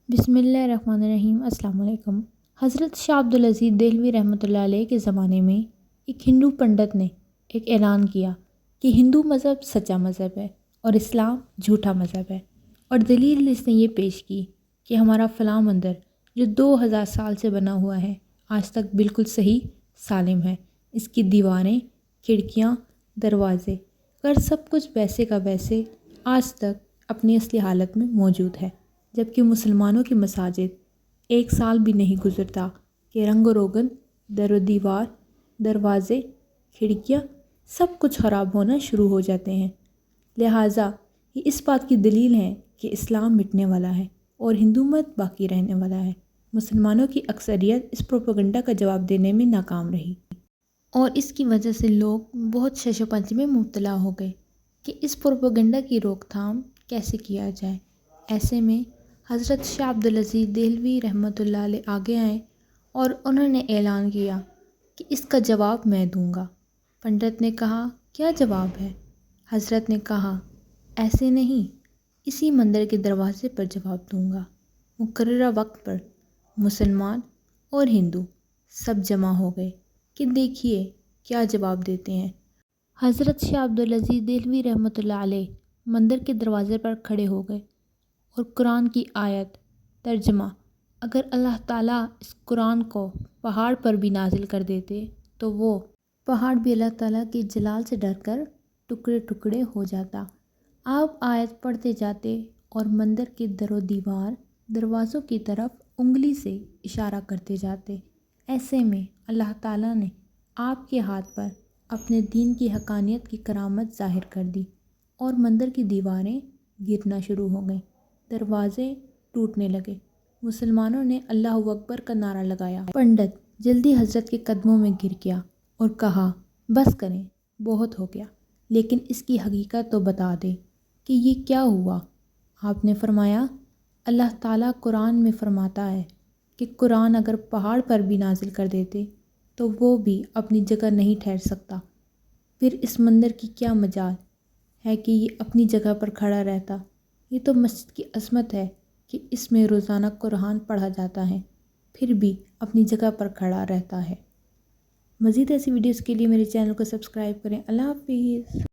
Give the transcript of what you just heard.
بسم اللہ الرحمن الرحیم۔ السلام علیکم۔ حضرت شاہ عبدالعزیز دہلوی رحمۃ اللہ علیہ کے زمانے میں ایک ہندو پنڈت نے ایک اعلان کیا کہ ہندو مذہب سچا مذہب ہے اور اسلام جھوٹا مذہب ہے، اور دلیل اس نے یہ پیش کی کہ ہمارا فلاں مندر جو 2000 سال سے بنا ہوا ہے آج تک بالکل صحیح سالم ہے، اس کی دیواریں، کھڑکیاں، دروازے اگر سب کچھ ویسے کا ویسے آج تک اپنی اصلی حالت میں موجود ہے، جبکہ مسلمانوں کی مساجد ایک سال بھی نہیں گزرتا کہ رنگ و روگن، در و دیوار، دروازے، کھڑکیاں سب کچھ خراب ہونا شروع ہو جاتے ہیں۔ لہٰذا یہ اس بات کی دلیل ہے کہ اسلام مٹنے والا ہے اور ہندو مت باقی رہنے والا ہے۔ مسلمانوں کی اکثریت اس پروپیگنڈا کا جواب دینے میں ناکام رہی اور اس کی وجہ سے لوگ بہت شش و پنج میں مبتلا ہو گئے کہ اس پروپیگنڈا کی روک تھام کیسے کیا جائے۔ ایسے میں حضرت شاہ عبدالعزیز دہلوی رحمۃ اللہ علیہ آگے آئے اور انہوں نے اعلان کیا کہ اس کا جواب میں دوں گا۔ پنڈت نے کہا، کیا جواب ہے؟ حضرت نے کہا، ایسے نہیں، اسی مندر کے دروازے پر جواب دوں گا۔ مقررہ وقت پر مسلمان اور ہندو سب جمع ہو گئے کہ دیکھیے کیا جواب دیتے ہیں۔ حضرت شاہ عبدالعزیز دہلوی رحمۃ اللہ علیہ مندر کے دروازے پر کھڑے ہو گئے اور قرآن کی آیت ترجمہ، اگر اللہ تعالیٰ اس قرآن کو پہاڑ پر بھی نازل کر دیتے تو وہ پہاڑ بھی اللہ تعالیٰ کے جلال سے ڈر کر ٹکڑے ٹکڑے ہو جاتا۔ آپ آیت پڑھتے جاتے اور مندر کے در و دیوار، دروازوں کی طرف انگلی سے اشارہ کرتے جاتے۔ ایسے میں اللہ تعالیٰ نے آپ کے ہاتھ پر اپنے دین کی حقانیت کی کرامت ظاہر کر دی اور مندر کی دیواریں گرنا شروع ہو گئیں، دروازے ٹوٹنے لگے۔ مسلمانوں نے اللہ اکبر کا نعرہ لگایا۔ پنڈت جلدی حضرت کے قدموں میں گر گیا اور کہا، بس کریں، بہت ہو گیا، لیکن اس کی حقیقت تو بتا دیں کہ یہ کیا ہوا۔ آپ نے فرمایا، اللہ تعالیٰ قرآن میں فرماتا ہے کہ قرآن اگر پہاڑ پر بھی نازل کر دیتے تو وہ بھی اپنی جگہ نہیں ٹھہر سکتا، پھر اس مندر کی کیا مجال ہے کہ یہ اپنی جگہ پر کھڑا رہتا۔ یہ تو مسجد کی عظمت ہے کہ اس میں روزانہ قرآن پڑھا جاتا ہے، پھر بھی اپنی جگہ پر کھڑا رہتا ہے۔ مزید ایسی ویڈیوز کے لیے میرے چینل کو سبسکرائب کریں۔ اللہ حافظ۔